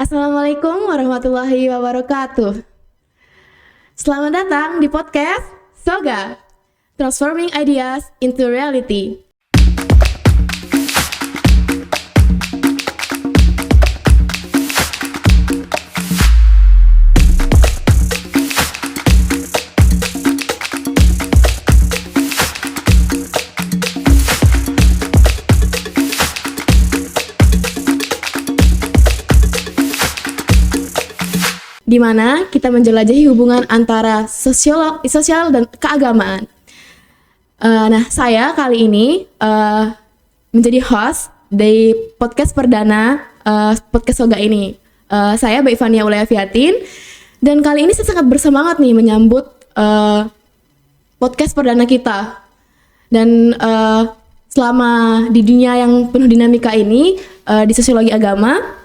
Assalamualaikum warahmatullahi wabarakatuh. Selamat datang di podcast Soga, Transforming Ideas into Reality. Di mana kita menjelajahi hubungan antara sosial dan keagamaan. Nah, saya kali ini menjadi host dari podcast perdana podcast Soga ini. Saya Mbak Ivania Ulayfiatin, dan kali ini saya sangat bersemangat nih menyambut podcast perdana kita. Dan selama di dunia yang penuh dinamika ini, di sosiologi agama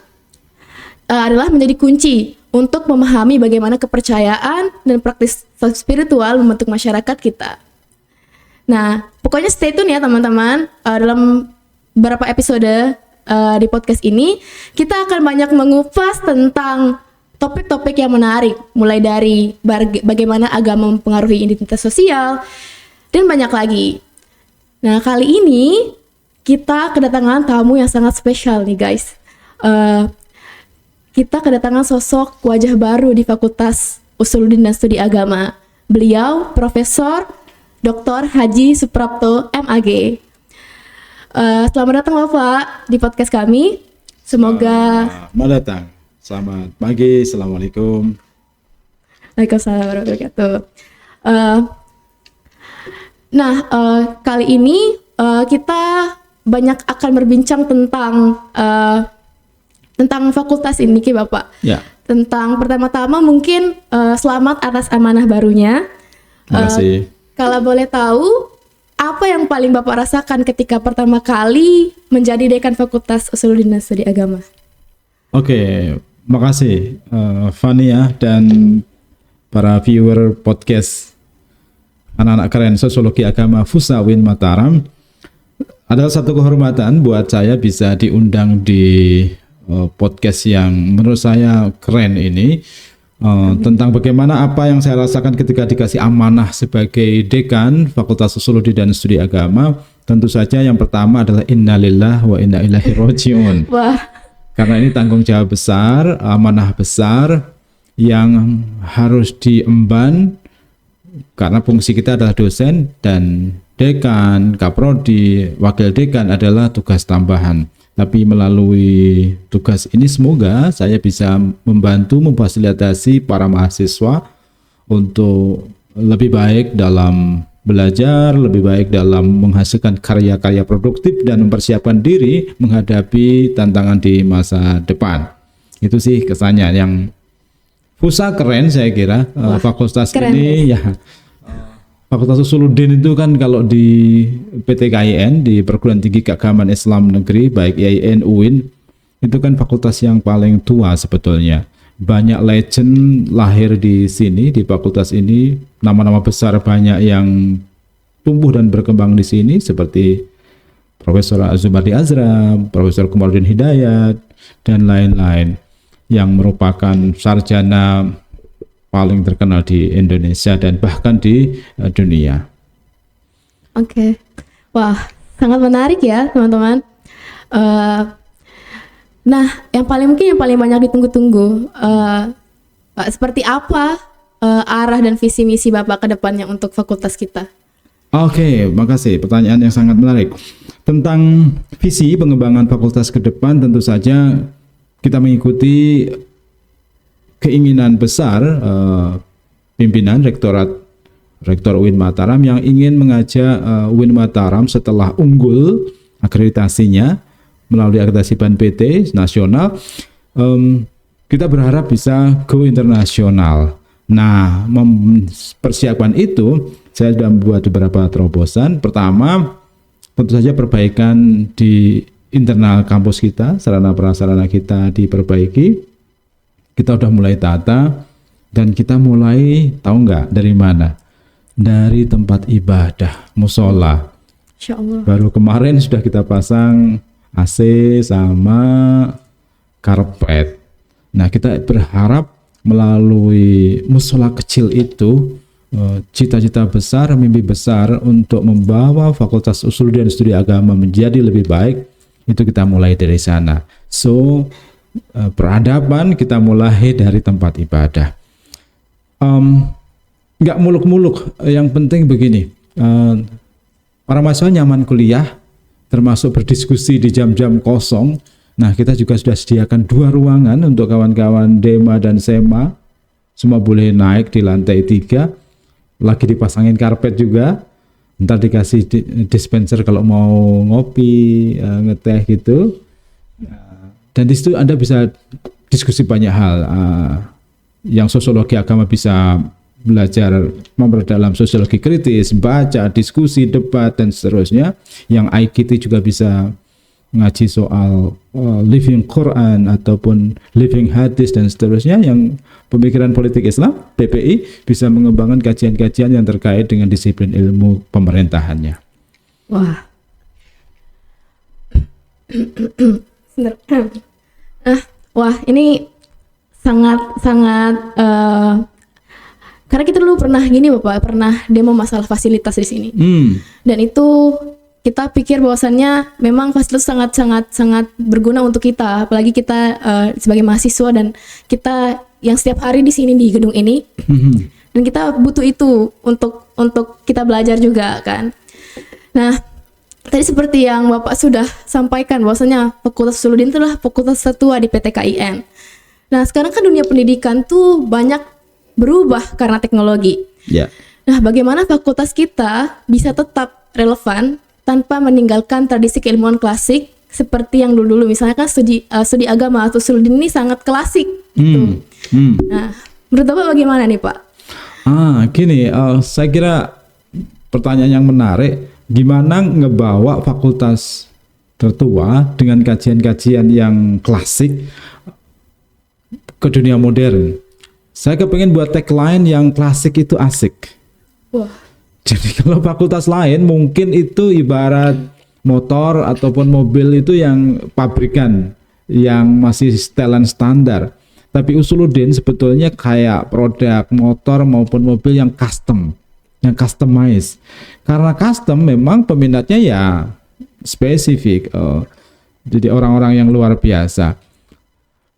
adalah menjadi kunci untuk memahami bagaimana kepercayaan dan praktis spiritual membentuk masyarakat kita. Nah, pokoknya stay tune ya teman-teman. Dalam beberapa episode di podcast ini, kita akan banyak mengupas tentang topik-topik yang menarik, mulai dari bagaimana agama mempengaruhi identitas sosial, dan banyak lagi. Nah, kali ini kita kedatangan tamu yang sangat spesial nih guys. Kita kedatangan sosok wajah baru di Fakultas Usuluddin dan Studi Agama. Beliau Profesor Dr. Haji Suprapto MAG. Selamat datang Bapak di podcast kami. Semoga selamat datang. Selamat pagi. Assalamualaikum. Waalaikumsalam warahmatullahi wabarakatuh. Kali ini kita banyak akan berbincang tentang fakultas ini, Bapak. Ya. Tentang pertama-tama mungkin selamat atas amanah barunya. Terima kasih. Kalau boleh tahu, apa yang paling Bapak rasakan ketika pertama kali menjadi dekan Fakultas Usuluddin dan Studi Agama? Oke, makasih Fania dan para viewer podcast anak-anak keren Sosiologi Agama FUSA UIN Mataram. Adalah satu kehormatan buat saya bisa diundang di podcast yang menurut saya keren ini, tentang bagaimana apa yang saya rasakan ketika dikasih amanah sebagai dekan Fakultas Sosiologi dan Studi Agama. Tentu saja yang pertama adalah innalillah wa inna ilaihi rajiun. Wah. Karena ini tanggung jawab besar, amanah besar yang harus diemban, karena fungsi kita adalah dosen dan dekan, kaprodi, wakil dekan adalah tugas tambahan. Tapi melalui tugas ini semoga saya bisa membantu memfasilitasi para mahasiswa untuk lebih baik dalam belajar, lebih baik dalam menghasilkan karya-karya produktif dan mempersiapkan diri menghadapi tantangan di masa depan. Itu sih kesannya yang FUSA keren saya kira. Fakultas keren, ini ya. Fakultas Usuluddin itu kan kalau di PTKIN, di Perguruan Tinggi Keagamaan Islam Negeri, baik IAIN, UIN, itu kan fakultas yang paling tua sebetulnya. Banyak legend lahir di sini, di fakultas ini. Nama-nama besar banyak yang tumbuh dan berkembang di sini, seperti Profesor Azumardi Azra, Profesor Komarudin Hidayat, dan lain-lain, yang merupakan sarjana paling terkenal di Indonesia dan bahkan di dunia. Oke. Wah, sangat menarik ya teman-teman. Yang paling banyak ditunggu-tunggu, seperti apa arah dan visi misi Bapak ke depannya untuk fakultas kita? Oke, makasih. Pertanyaan yang sangat menarik. Tentang visi pengembangan fakultas ke depan, tentu saja kita mengikuti keinginan besar pimpinan Rektor UIN Mataram yang ingin mengajak UIN Mataram setelah unggul akreditasinya melalui akreditasi BAN-PT nasional, kita berharap bisa go internasional. Nah, mempersiapkan itu, saya sudah membuat beberapa terobosan. Pertama, tentu saja perbaikan di internal kampus kita, sarana prasarana kita diperbaiki. Kita udah mulai tata, dan kita mulai, tahu nggak dari mana? Dari tempat ibadah, musola. Insya Allah. Baru kemarin sudah kita pasang AC sama karpet. Nah, kita berharap melalui musola kecil itu cita-cita besar, mimpi besar untuk membawa Fakultas Usuluddin dan Studi Agama menjadi lebih baik, itu kita mulai dari sana. So, peradaban kita mulai dari tempat ibadah. Nggak muluk-muluk, yang penting begini, para mahasiswa nyaman kuliah, termasuk berdiskusi di jam-jam kosong. Nah, kita juga sudah sediakan 2 ruangan untuk kawan-kawan Dema dan Sema, semua boleh naik di lantai 3, lagi dipasangin karpet juga, ntar dikasih dispenser kalau mau ngopi, ngeteh gitu. Dan di situ Anda bisa diskusi banyak hal. Yang sosiologi agama bisa belajar memperdalam sosiologi kritis, baca, diskusi, debat, dan seterusnya. Yang IKT juga bisa ngaji soal living Quran ataupun living hadis dan seterusnya. Yang pemikiran politik Islam, PPI, bisa mengembangkan kajian-kajian yang terkait dengan disiplin ilmu pemerintahannya. Wah. Wah, ini sangat karena kita dulu pernah gini Bapak, pernah demo masalah fasilitas di sini. Dan itu kita pikir bahwasannya memang fasilitas sangat berguna untuk kita, apalagi kita sebagai mahasiswa dan kita yang setiap hari di sini di gedung ini. Dan kita butuh itu untuk kita belajar juga kan. Nah, tadi seperti yang Bapak sudah sampaikan bahwasanya Fakultas Usuluddin itulah fakultas tertua di PTKIN. Nah, sekarang kan dunia pendidikan tuh banyak berubah karena teknologi. Ya. Nah, bagaimana fakultas kita bisa tetap relevan tanpa meninggalkan tradisi keilmuan klasik seperti yang dulu-dulu, misalnya kan studi agama atau Usuluddin ini sangat klasik gitu. Nah, menurut Bapak bagaimana nih Pak? Gini, saya kira pertanyaan yang menarik, gimana ngebawa fakultas tertua dengan kajian-kajian yang klasik ke dunia modern. Saya kepengen buat tagline yang klasik itu asik. Wah. Jadi kalau fakultas lain mungkin itu ibarat motor ataupun mobil itu yang pabrikan, yang masih setelan standar. Tapi Usuluddin sebetulnya kayak produk motor maupun mobil yang custom, yang customize. Karena custom memang peminatnya ya spesifik. Jadi orang-orang yang luar biasa.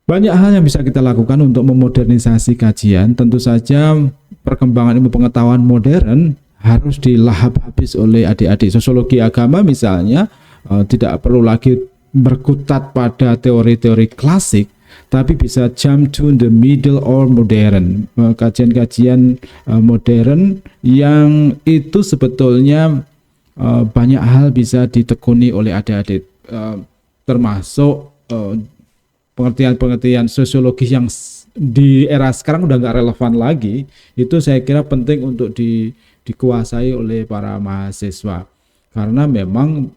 Banyak hal yang bisa kita lakukan untuk memodernisasi kajian. Tentu saja perkembangan ilmu pengetahuan modern harus dilahap habis oleh adik-adik sosiologi agama misalnya. Tidak perlu lagi berkutat pada teori-teori klasik, tapi bisa jump to the middle or modern. Kajian-kajian modern yang itu sebetulnya banyak hal bisa ditekuni oleh adik-adik, termasuk pengertian-pengertian sosiologis yang di era sekarang udah nggak relevan lagi. Itu saya kira penting untuk dikuasai oleh para mahasiswa, karena memang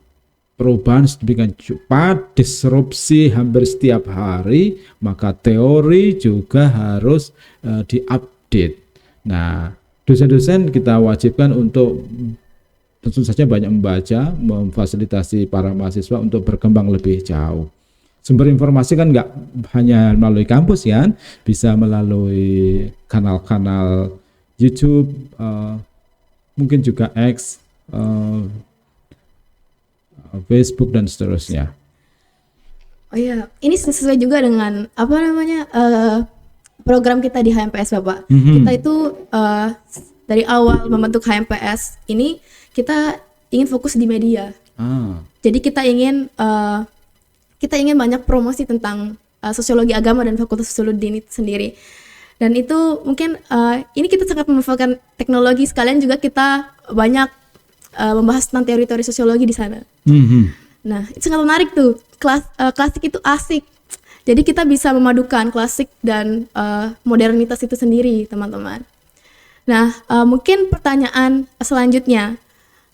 perubahan sedemikian cepat, disrupsi hampir setiap hari, maka teori juga harus diupdate. Nah, dosen-dosen kita wajibkan untuk tentu saja banyak membaca, memfasilitasi para mahasiswa untuk berkembang lebih jauh. Sumber informasi kan nggak hanya melalui kampus kan, bisa melalui kanal-kanal YouTube, mungkin juga X, Facebook dan seterusnya. Oh iya, ini sesuai juga dengan apa namanya program kita di HMPS Bapak. Kita itu dari awal membentuk HMPS ini kita ingin fokus di media. Jadi kita ingin banyak promosi tentang sosiologi agama dan Fakultas Usuluddin itu sendiri. Dan itu mungkin ini kita sangat memanfaatkan teknologi, sekalian juga kita banyak membahas tentang teori-teori sosiologi di sana. Nah, itu sangat menarik tuh. Klasik itu asik. Jadi kita bisa memadukan klasik dan modernitas itu sendiri, teman-teman. Nah, mungkin pertanyaan selanjutnya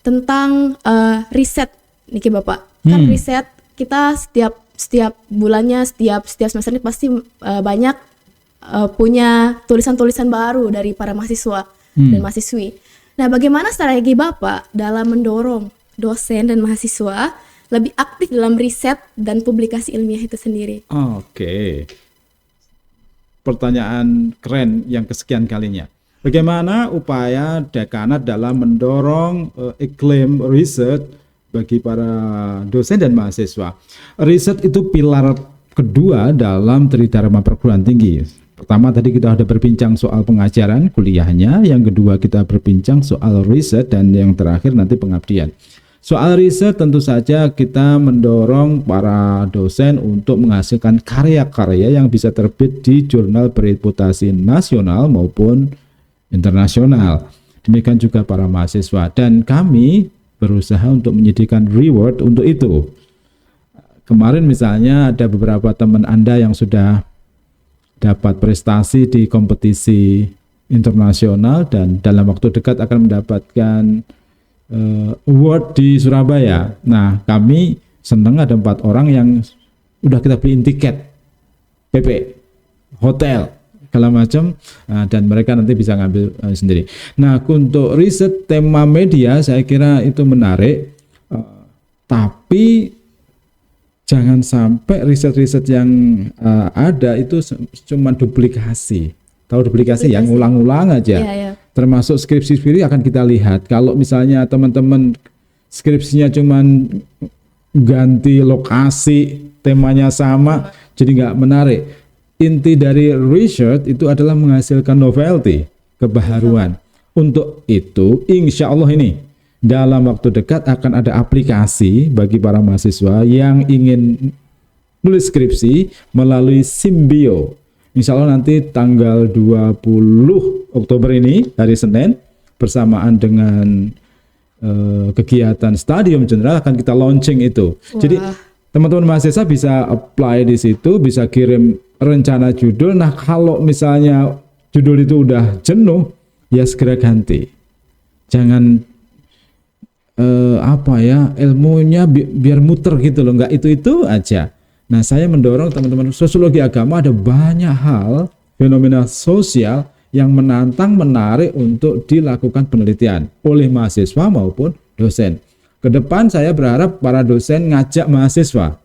tentang riset, Niki Bapak. Kan riset kita setiap bulannya, setiap semester ini pasti banyak punya tulisan-tulisan baru dari para mahasiswa dan mahasiswi. Nah, bagaimana strategi Bapak dalam mendorong dosen dan mahasiswa lebih aktif dalam riset dan publikasi ilmiah itu sendiri? Oke. pertanyaan keren yang kesekian kalinya. Bagaimana upaya dekanat dalam mendorong iklim riset bagi para dosen dan mahasiswa? Riset itu pilar kedua dalam tridharma perguruan tinggi. Pertama tadi kita sudah berbincang soal pengajaran kuliahnya, yang kedua kita berbincang soal riset, dan yang terakhir nanti pengabdian. Soal riset tentu saja kita mendorong para dosen untuk menghasilkan karya-karya yang bisa terbit di jurnal bereputasi nasional maupun internasional. Demikian juga para mahasiswa, dan kami berusaha untuk menyediakan reward untuk itu. Kemarin misalnya ada beberapa teman Anda yang sudah dapat prestasi di kompetisi internasional dan dalam waktu dekat akan mendapatkan award di Surabaya. Nah, kami senang ada 4 orang yang udah kita beliin tiket PP, hotel, segala macam, dan mereka nanti bisa ngambil sendiri. Nah, untuk riset tema media saya kira itu menarik, tapi jangan sampai riset-riset yang ada itu cuma duplikasi. Tahu duplikasi ya, ngulang-ulang aja. Iya. Termasuk skripsi-skripsi akan kita lihat. Kalau misalnya teman-teman skripsinya cuma ganti lokasi, temanya sama, jadi nggak menarik. Inti dari research itu adalah menghasilkan novelty, kebaharuan. Untuk itu, insya Allah ini dalam waktu dekat akan ada aplikasi bagi para mahasiswa yang ingin nulis skripsi melalui Symbio. Insya Allah nanti tanggal 20 Oktober ini, hari Senin, bersamaan dengan kegiatan Stadium General akan kita launching itu. Wah. Jadi teman-teman mahasiswa bisa apply di situ, bisa kirim rencana judul. Nah, kalau misalnya judul itu udah jenuh, ya segera ganti. Jangan ilmunya biar muter gitu loh, nggak itu aja. Nah, saya mendorong teman-teman sosiologi agama, ada banyak hal fenomena sosial yang menantang, menarik untuk dilakukan penelitian oleh mahasiswa maupun dosen. Ke depan saya berharap para dosen ngajak mahasiswa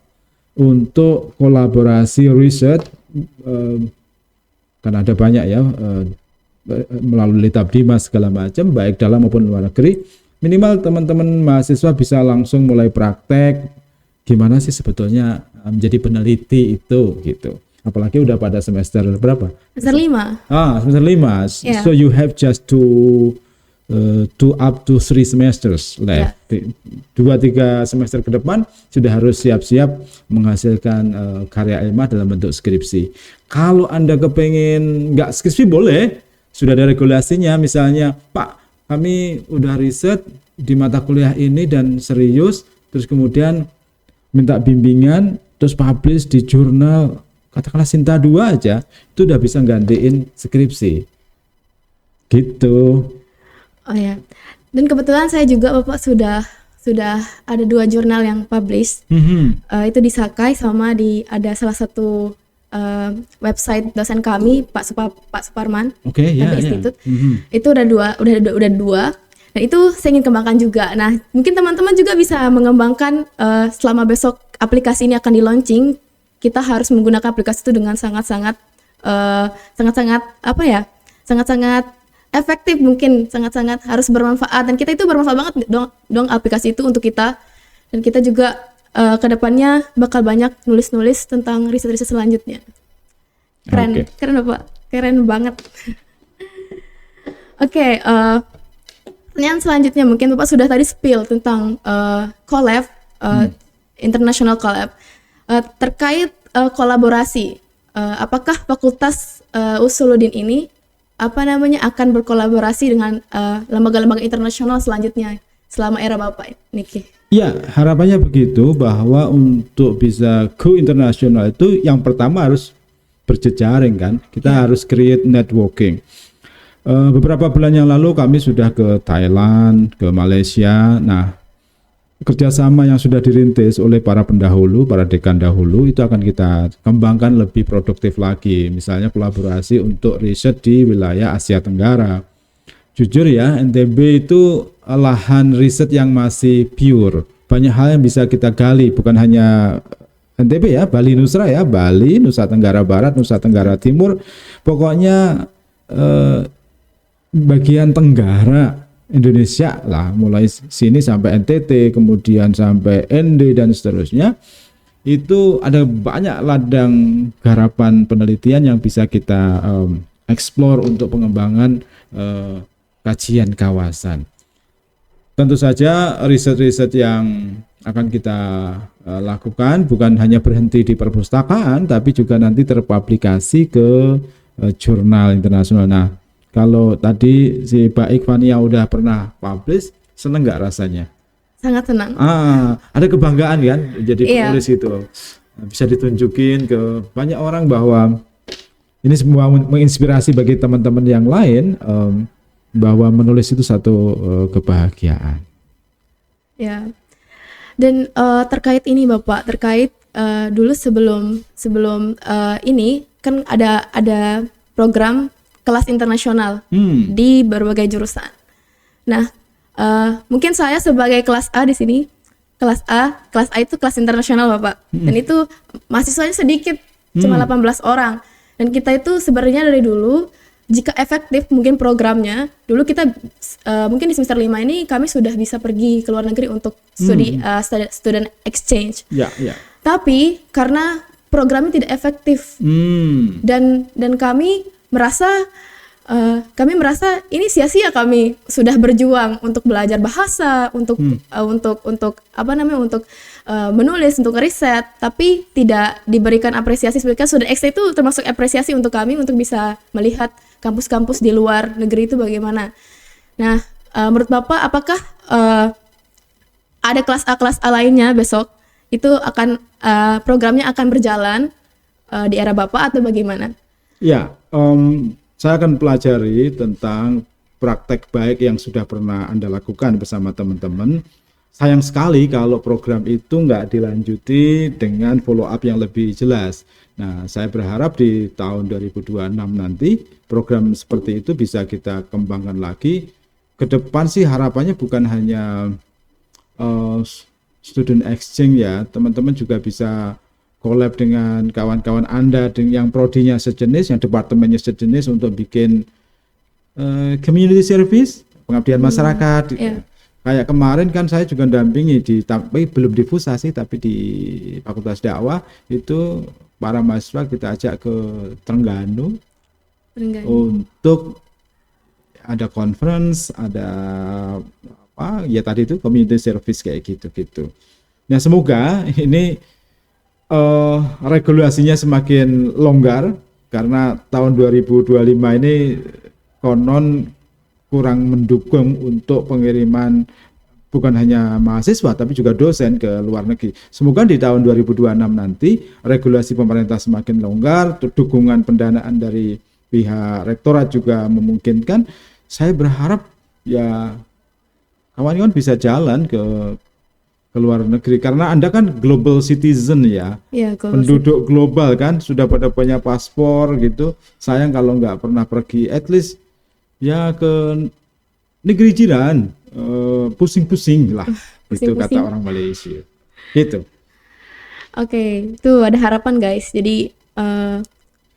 untuk kolaborasi riset, karena ada banyak ya, melalui Litabdimas segala macam, baik dalam maupun luar negeri. Minimal teman-teman mahasiswa bisa langsung mulai praktek gimana sih sebetulnya menjadi peneliti itu gitu. Apalagi udah pada semester berapa? Semester 5. Semester 5. Yeah. So you have just two up to 3 semesters left. 2-3 semester ke depan sudah harus siap-siap menghasilkan karya ilmiah dalam bentuk skripsi. Kalau Anda kepengen nggak skripsi boleh, sudah ada regulasinya. Misalnya, Pak, kami udah riset di mata kuliah ini dan serius, terus kemudian minta bimbingan, terus publish di jurnal, katakanlah Sinta 2 aja, itu udah bisa gantiin skripsi. Gitu. Oh ya. Dan kebetulan saya juga Bapak sudah ada 2 jurnal yang publish. Itu di Sakai sama ada salah satu website dosen kami Pak Suparman. Oke, ya. Institute. Itu udah dua. Dan itu saya ingin kembangkan juga. Nah, mungkin teman-teman juga bisa mengembangkan selama besok aplikasi ini akan di-launching, kita harus menggunakan aplikasi itu dengan sangat-sangat efektif, mungkin sangat-sangat harus bermanfaat, dan kita itu bermanfaat banget dong aplikasi itu untuk kita, dan kita juga kedepannya bakal banyak nulis-nulis tentang riset-riset selanjutnya. Keren Bapak, keren banget. Oke, pertanyaan selanjutnya mungkin Bapak sudah tadi spill tentang collab, international collab, terkait kolaborasi. Apakah Fakultas Usuluddin ini akan berkolaborasi dengan lembaga-lembaga internasional selanjutnya selama era Bapak Niki? Ya, harapannya begitu, bahwa untuk bisa go internasional itu yang pertama harus berjejaring kan. Kita harus create networking. Beberapa bulan yang lalu kami sudah ke Thailand, ke Malaysia. Nah, kerjasama yang sudah dirintis oleh para pendahulu, para dekan dahulu, itu akan kita kembangkan lebih produktif lagi. Misalnya kolaborasi untuk riset di wilayah Asia Tenggara. Jujur ya, NTB itu lahan riset yang masih pure. Banyak hal yang bisa kita gali, bukan hanya NTB ya, Bali Nusra ya, Bali, Nusa Tenggara Barat, Nusa Tenggara Timur, pokoknya bagian tenggara Indonesia lah, mulai sini sampai NTT, kemudian sampai ND dan seterusnya. Itu ada banyak ladang garapan penelitian yang bisa kita explore untuk pengembangan kajian kawasan. Tentu saja riset-riset yang akan kita lakukan bukan hanya berhenti di perpustakaan, tapi juga nanti terpublikasi ke jurnal internasional. Nah, kalau tadi si Mbak Ikhwania udah pernah publish, seneng nggak rasanya? Sangat senang. Ada kebanggaan kan jadi Iya. penulis itu. Bisa ditunjukin ke banyak orang bahwa ini semua menginspirasi bagi teman-teman yang lain, bahwa menulis itu satu kebahagiaan. Ya. Dan terkait ini Bapak, terkait dulu sebelum ini kan ada program kelas internasional di berbagai jurusan. Nah, mungkin saya sebagai kelas A di sini, kelas A itu kelas internasional Bapak. Dan itu mahasiswanya sedikit, cuma 18 orang. Dan kita itu sebenarnya dari dulu, jika efektif mungkin programnya, dulu kita mungkin di semester 5 ini kami sudah bisa pergi ke luar negeri untuk studi student exchange. Ya, ya. Tapi karena programnya tidak efektif dan kami merasa ini sia-sia, kami sudah berjuang untuk belajar bahasa, untuk menulis, untuk riset, tapi tidak diberikan apresiasi. Sebenarnya student exchange itu termasuk apresiasi untuk kami untuk bisa melihat kampus-kampus di luar negeri itu bagaimana. Nah, menurut Bapak apakah ada kelas A lainnya besok itu akan programnya akan berjalan di era Bapak atau bagaimana? Ya, saya akan pelajari tentang praktek baik yang sudah pernah Anda lakukan bersama teman-teman. Sayang sekali kalau program itu nggak dilanjuti dengan follow up yang lebih jelas. Nah, saya berharap di tahun 2026 nanti program seperti itu bisa kita kembangkan lagi. Ke depan sih harapannya bukan hanya student exchange ya, teman-teman juga bisa collab dengan kawan-kawan Anda yang prodinya sejenis, yang departemennya sejenis untuk bikin community service, pengabdian masyarakat. Yeah. Kayak kemarin kan saya juga dampingi tapi belum di FUSA sih, tapi di Fakultas Dakwah itu para mahasiswa kita ajak ke Trengganu untuk ada conference, ada apa ya tadi itu community service kayak gitu-gitu. Nah, semoga ini regulasinya semakin longgar karena tahun 2025 ini konon kurang mendukung untuk pengiriman bukan hanya mahasiswa tapi juga dosen ke luar negeri. Semoga di tahun 2026 nanti regulasi pemerintah semakin longgar, dukungan pendanaan dari pihak rektorat juga memungkinkan. Saya berharap ya kawan-kawan bisa jalan ke luar negeri karena Anda kan global citizen ya, penduduk global kan, sudah pada punya paspor gitu. Sayang kalau nggak pernah pergi, at least ya ke negeri jiran, pusing-pusing lah, itu kata orang Malaysia gitu. Oke, itu ada harapan guys. Jadi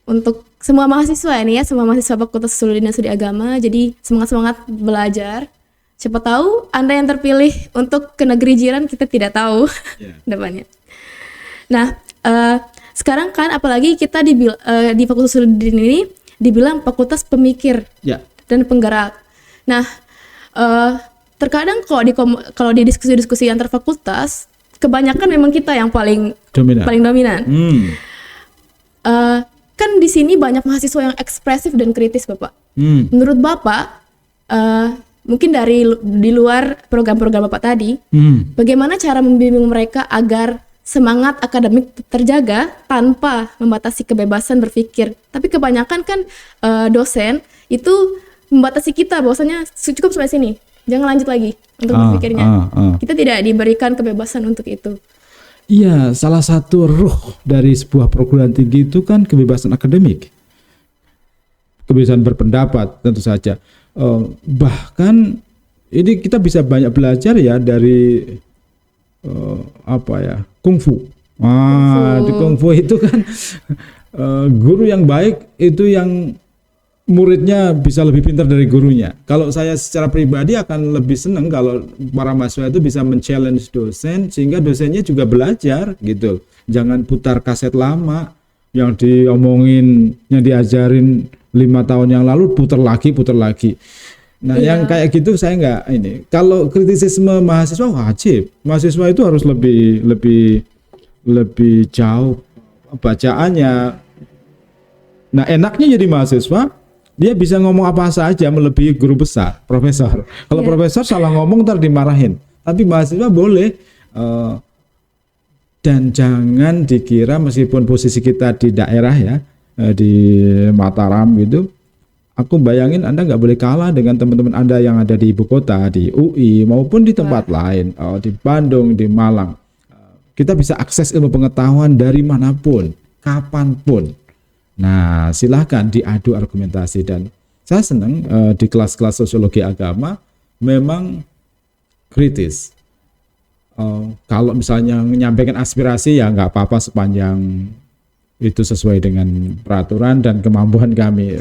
untuk semua mahasiswa ini ya, semua mahasiswa Fakultas Sosiologi dan Studi Agama, jadi semangat-semangat belajar. Siapa tahu Anda yang terpilih untuk ke negeri jiran, kita tidak tahu depannya. Nah, sekarang kan apalagi kita di Fakultas Sosiologi ini dibilang fakultas pemikir dan penggerak. Nah, terkadang kalau di diskusi-diskusi antar fakultas, kebanyakan memang kita yang paling dominan. Kan di sini banyak mahasiswa yang ekspresif dan kritis, Bapak. Menurut Bapak, mungkin di luar program-program Bapak tadi, bagaimana cara membimbing mereka agar semangat akademik terjaga tanpa membatasi kebebasan berpikir? Tapi kebanyakan kan dosen itu membatasi kita, bahwasanya cukup sampai sini, jangan lanjut lagi untuk berpikirnya. Kita tidak diberikan kebebasan untuk itu. Iya, salah satu ruh dari sebuah perguruan tinggi itu kan kebebasan akademik, kebebasan berpendapat tentu saja. Bahkan ini kita bisa banyak belajar ya dari kungfu Wah, di kungfu itu kan guru yang baik itu yang muridnya bisa lebih pintar dari gurunya. Kalau saya secara pribadi akan lebih senang kalau para mahasiswa itu bisa men-challenge dosen sehingga dosennya juga belajar gitu. Jangan putar kaset lama yang diomongin, yang diajarin 5 tahun yang lalu putar lagi. Nah, yang kayak gitu saya nggak ini. Kalau kritisisme mahasiswa wajib. Mahasiswa itu harus lebih jauh bacaannya. Nah, enaknya jadi mahasiswa dia bisa ngomong apa saja melebihi guru besar, profesor. Kalau profesor salah ngomong ntar dimarahin. Tapi mahasiswa boleh dan jangan dikira meskipun posisi kita di daerah ya, di Mataram gitu, aku bayangin Anda nggak boleh kalah dengan teman-teman Anda yang ada di ibu kota, di UI maupun di tempat lain, di Bandung, di Malang. Kita bisa akses ilmu pengetahuan dari manapun, kapanpun. Nah, silahkan diadu argumentasi dan saya senang di kelas-kelas sosiologi agama memang kritis. Kalau misalnya menyampaikan aspirasi ya nggak apa-apa sepanjang itu sesuai dengan peraturan dan kemampuan kami.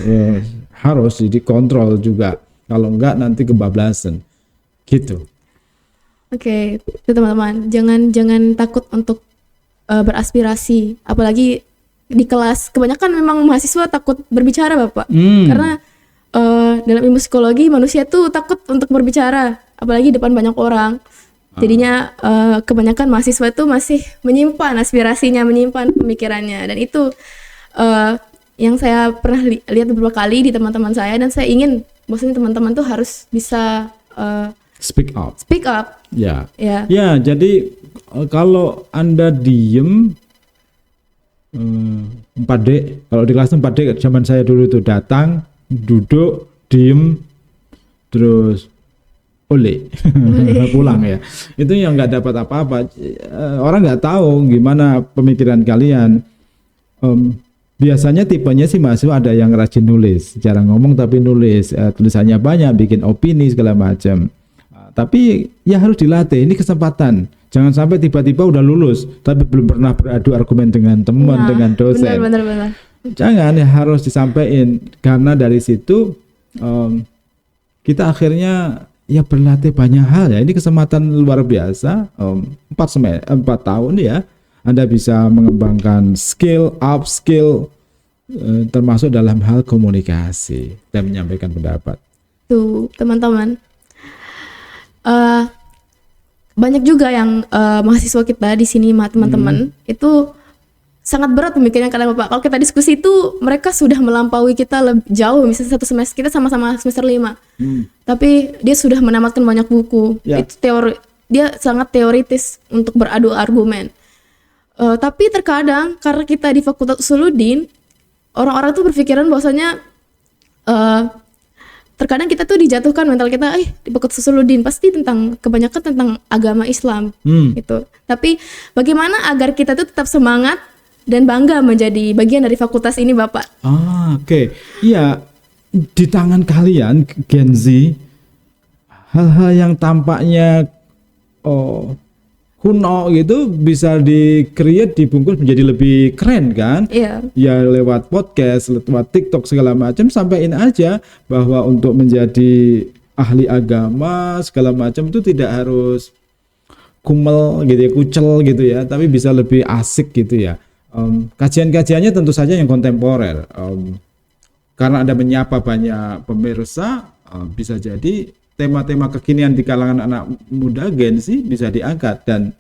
Harus dikontrol juga. Kalau enggak nanti kebablasan. Gitu. Oke, itu teman-teman, jangan takut untuk beraspirasi, apalagi di kelas. Kebanyakan memang mahasiswa takut berbicara, Bapak. Karena dalam ilmu psikologi manusia tuh takut untuk berbicara, apalagi depan banyak orang. Jadinya kebanyakan mahasiswa itu masih menyimpan aspirasinya, menyimpan pemikirannya, dan itu yang saya pernah lihat beberapa kali di teman-teman saya, dan saya ingin bahwasanya teman-teman tuh harus bisa speak up. Ya. Ya, jadi kalau Anda diem 4D, kalau di kelas 4D zaman saya dulu itu datang, duduk, diem, terus oleh pulang ya. Itu yang nggak dapat apa-apa. Orang nggak tahu gimana pemikiran kalian. Biasanya tipenya sih mahasiswa ada yang rajin nulis, jarang ngomong tapi nulis, tulisannya banyak, bikin opini segala macam. Tapi ya harus dilatih, ini kesempatan. Jangan sampai tiba-tiba udah lulus tapi belum pernah beradu argumen dengan teman, dengan dosen. Benar. Jangan, ya harus disampaikan, karena dari situ kita akhirnya ya berlatih banyak hal ya. Ini kesempatan luar biasa. 4 tahun ya Anda bisa mengembangkan skill termasuk dalam hal komunikasi dan menyampaikan pendapat. Tuh teman-teman, banyak juga yang mahasiswa kita di sini, teman-teman, itu sangat berat pemikirannya karena Bapak. Kalau kita diskusi itu mereka sudah melampaui kita lebih jauh. Misalnya satu semester kita sama-sama semester 5, tapi dia sudah menamatkan banyak buku. Itu teori, dia sangat teoritis untuk beradu argumen. Tapi terkadang karena kita di Fakultas Usuluddin, orang-orang tuh berpikiran bahwasanya terkadang kita tuh dijatuhkan mental kita, di Fakultas Usuluddin pasti kebanyakan tentang agama Islam gitu. Tapi bagaimana agar kita tuh tetap semangat dan bangga menjadi bagian dari fakultas ini, Bapak? Oke. Iya, di tangan kalian Gen Z, hal-hal yang tampaknya kuno gitu bisa di-create, dibungkus menjadi lebih keren kan? Iya. Ya lewat podcast, lewat TikTok segala macam, sampaikan aja bahwa untuk menjadi ahli agama segala macam itu tidak harus kumel gitu ya, kucel gitu ya, tapi bisa lebih asik gitu ya. Kajian-kajiannya tentu saja yang kontemporer. Karena Anda menyapa banyak pemirsa, bisa jadi tema-tema kekinian di kalangan anak muda Gen Z bisa diangkat. Dan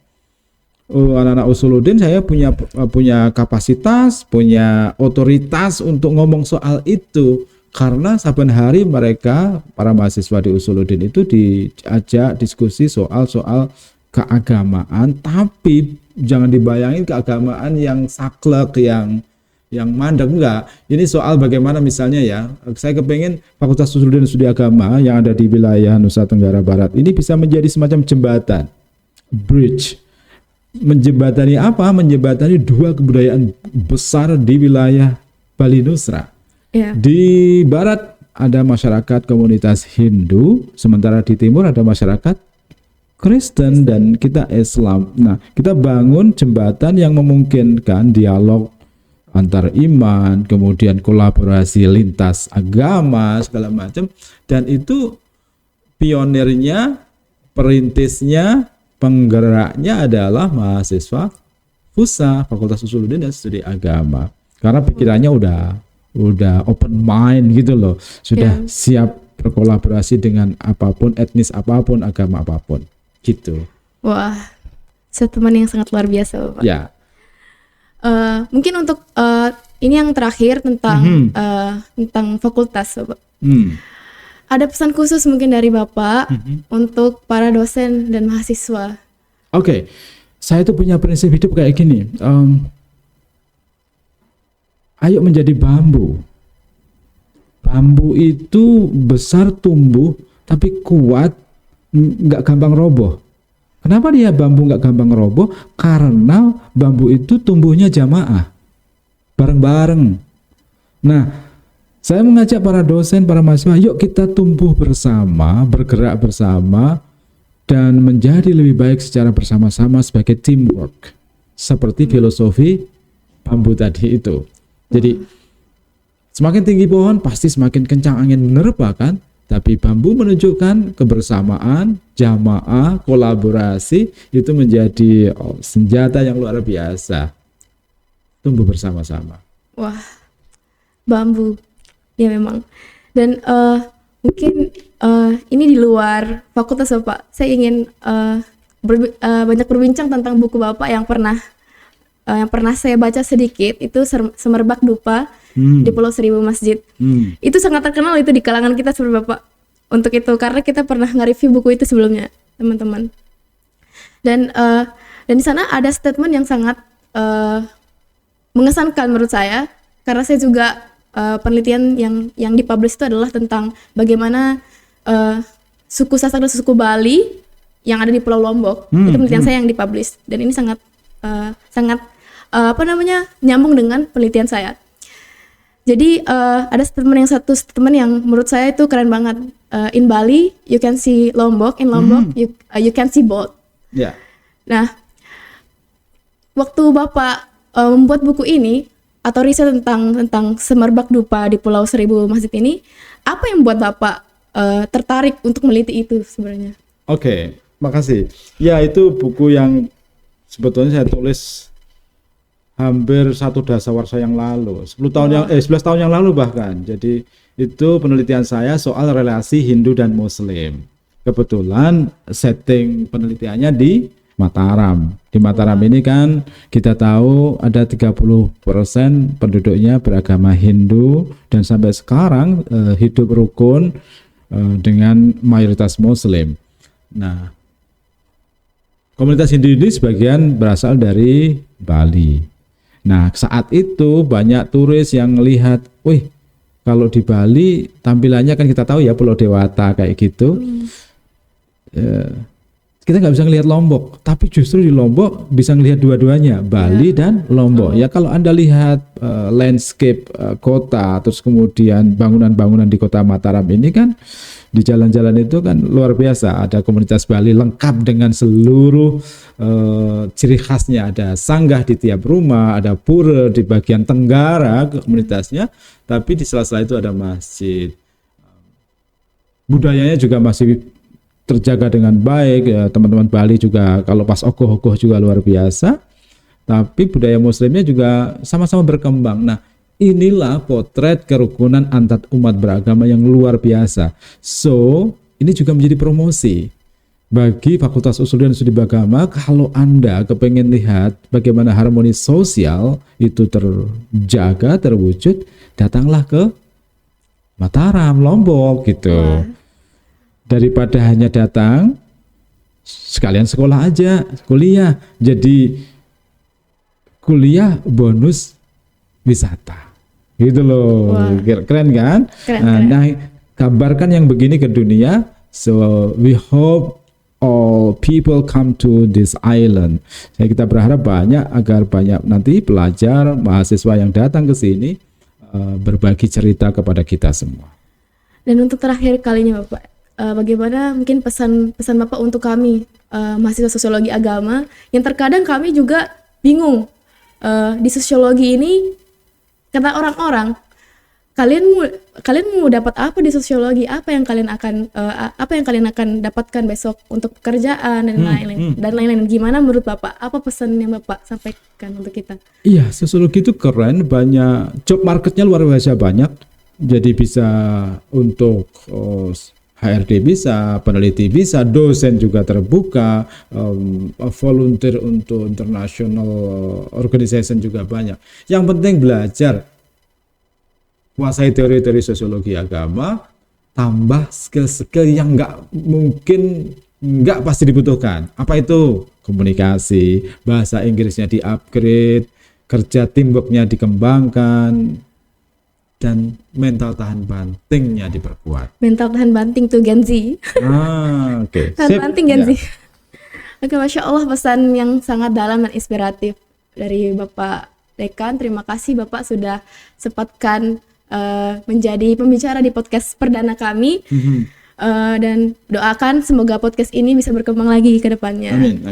anak-anak Usuluddin saya punya kapasitas, punya otoritas untuk ngomong soal itu, karena saben hari mereka, para mahasiswa di Usuluddin itu diajak diskusi soal keagamaan, tapi jangan dibayangin keagamaan yang saklek, yang mandek, enggak. Ini soal bagaimana misalnya ya, saya kepengen Fakultas Usuluddin Studi Agama yang ada di wilayah Nusa Tenggara Barat ini bisa menjadi semacam jembatan, bridge. Menjembatani apa? Menjembatani dua kebudayaan besar di wilayah Bali Nusra. Di barat ada masyarakat komunitas Hindu, sementara di timur ada masyarakat Kristen dan kita Islam. Nah, kita bangun jembatan yang memungkinkan dialog antar iman, kemudian kolaborasi lintas agama segala macam, dan itu pionirnya, perintisnya, penggeraknya adalah mahasiswa FUSA, Fakultas Usuluddin dan Studi Agama. Karena pikirannya udah open mind gitu loh, sudah siap berkolaborasi dengan apapun, etnis apapun, agama apapun. Gitu. Wah, statement yang sangat luar biasa, Bapak. Ya. Mungkin untuk ini yang terakhir tentang tentang fakultas, Bapak. Ada pesan khusus mungkin dari Bapak untuk para dosen dan mahasiswa. Oke. Saya tuh punya prinsip hidup kayak gini. Ayo menjadi bambu. Bambu itu besar tumbuh tapi kuat, nggak gampang roboh. Kenapa dia bambu nggak gampang roboh? Karena bambu itu tumbuhnya jamaah, bareng-bareng. Nah, saya mengajak para dosen, para mahasiswa, yuk kita tumbuh bersama, bergerak bersama, dan menjadi lebih baik secara bersama-sama sebagai teamwork. Seperti filosofi bambu tadi itu. Jadi, semakin tinggi pohon, pasti semakin kencang angin menerpa kan? Tapi bambu menunjukkan kebersamaan, jamaah, kolaborasi, itu menjadi senjata yang luar biasa. Tumbuh bersama-sama. Wah, bambu. Ya memang. Dan mungkin ini di luar fakultas Bapak. Saya ingin banyak berbincang tentang buku Bapak yang pernah saya baca sedikit. Itu Semerbak Dupa di Pulau Seribu Masjid. Itu sangat terkenal itu di kalangan kita seperti Bapak. Untuk itu karena kita pernah nge-review buku itu sebelumnya, teman-teman. Dan di sana ada statement yang sangat mengesankan menurut saya, karena saya juga penelitian yang dipublish itu adalah tentang bagaimana suku Sasak dan suku Bali yang ada di Pulau Lombok. Itu penelitian saya yang dipublish, dan ini sangat nyambung dengan penelitian saya. Jadi ada satu statement yang menurut saya itu keren banget. In Bali you can see Lombok, in Lombok you can see both. Yeah. Nah, waktu Bapak membuat buku ini atau riset tentang Semerbak Dupa di Pulau Seribu Masjid ini, apa yang membuat Bapak tertarik untuk meneliti itu sebenarnya? Oke, makasih. Ya, itu buku yang sebetulnya saya tulis hampir 1 dasawarsa yang lalu, 11 tahun yang lalu bahkan. Jadi itu penelitian saya soal relasi Hindu dan Muslim. Kebetulan setting penelitiannya di Mataram. Di Mataram ini kan kita tahu ada 30% penduduknya beragama Hindu, dan sampai sekarang hidup rukun dengan mayoritas Muslim. Nah, komunitas Hindu ini sebagian berasal dari Bali. Nah, saat itu banyak turis yang melihat, wih, kalau di Bali tampilannya kan kita tahu ya Pulau Dewata kayak gitu. Kita nggak bisa ngelihat Lombok, tapi justru di Lombok bisa ngelihat dua-duanya, Bali dan Lombok. Ya, kalau Anda lihat landscape kota, terus kemudian bangunan-bangunan di kota Mataram ini kan, di jalan-jalan itu kan luar biasa. Ada komunitas Bali lengkap dengan seluruh ciri khasnya. Ada sanggah di tiap rumah, ada pura di bagian tenggara komunitasnya, tapi di sela-sela itu ada masjid. Budayanya juga masih terjaga dengan baik ya, teman-teman Bali juga kalau pas ogoh-ogoh juga luar biasa, tapi budaya Muslimnya juga sama-sama berkembang. Nah, inilah potret kerukunan antar umat beragama yang luar biasa. So, ini juga menjadi promosi bagi Fakultas Usuluddin dan Studi Agama. Kalau Anda kepengen lihat bagaimana harmoni sosial itu terjaga, terwujud, datanglah ke Mataram, Lombok gitu. Daripada hanya datang, sekalian sekolah aja, kuliah. Jadi kuliah bonus wisata. Gitu loh. Wah. Keren kan? Keren. Nah, kabarkan yang begini ke dunia. So we hope all people come to this island. Jadi kita berharap agar banyak nanti pelajar, mahasiswa yang datang ke sini berbagi cerita kepada kita semua. Dan untuk terakhir kalinya Bapak, bagaimana mungkin pesan Bapak untuk kami mahasiswa sosiologi agama yang terkadang kami juga bingung di sosiologi ini, kata orang-orang, kalian mau dapat apa di sosiologi, apa yang kalian akan dapatkan besok untuk pekerjaan dan lain-lain. Gimana menurut Bapak, apa pesan yang Bapak sampaikan untuk kita? Iya, sosiologi itu keren, banyak job marketnya luar biasa banyak. Jadi bisa untuk HRD bisa, peneliti bisa, dosen juga terbuka, volunteer untuk international organization juga banyak. Yang penting belajar, kuasai teori-teori sosiologi agama, tambah skill-skill yang nggak pasti dibutuhkan. Apa itu? Komunikasi, bahasa Inggrisnya di-upgrade, kerja teamworknya dikembangkan, dan mental tahan bantingnya diperkuat. Mental tahan banting tuh Gen Z. Oke. Tahan banting Gen Z. Oke, Masya Allah, pesan yang sangat dalam dan inspiratif dari Bapak Dekan. Terima kasih Bapak sudah sempatkan menjadi pembicara di podcast perdana kami. Dan doakan semoga podcast ini bisa berkembang lagi ke depannya. Amin.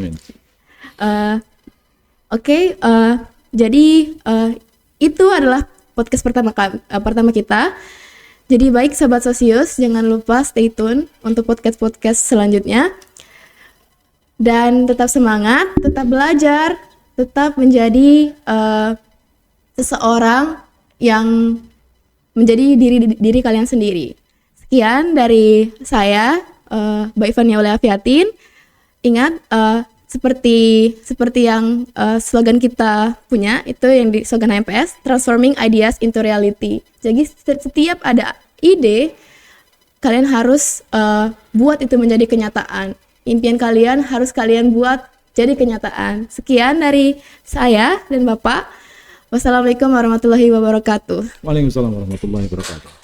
Oke, jadi itu adalah podcast pertama kita. Jadi baik Sobat Sosius, jangan lupa stay tune untuk podcast selanjutnya. Dan tetap semangat, tetap belajar, tetap menjadi seseorang yang menjadi diri kalian sendiri. Sekian dari saya, Mbak Ivania Afiatin. Ingat, seperti yang slogan kita punya, itu yang di slogan HMPS, Transforming Ideas into Reality. Jadi setiap ada ide, kalian harus buat itu menjadi kenyataan. Impian kalian harus kalian buat jadi kenyataan. Sekian dari saya dan Bapak. Wassalamualaikum warahmatullahi wabarakatuh. Waalaikumsalam warahmatullahi wabarakatuh.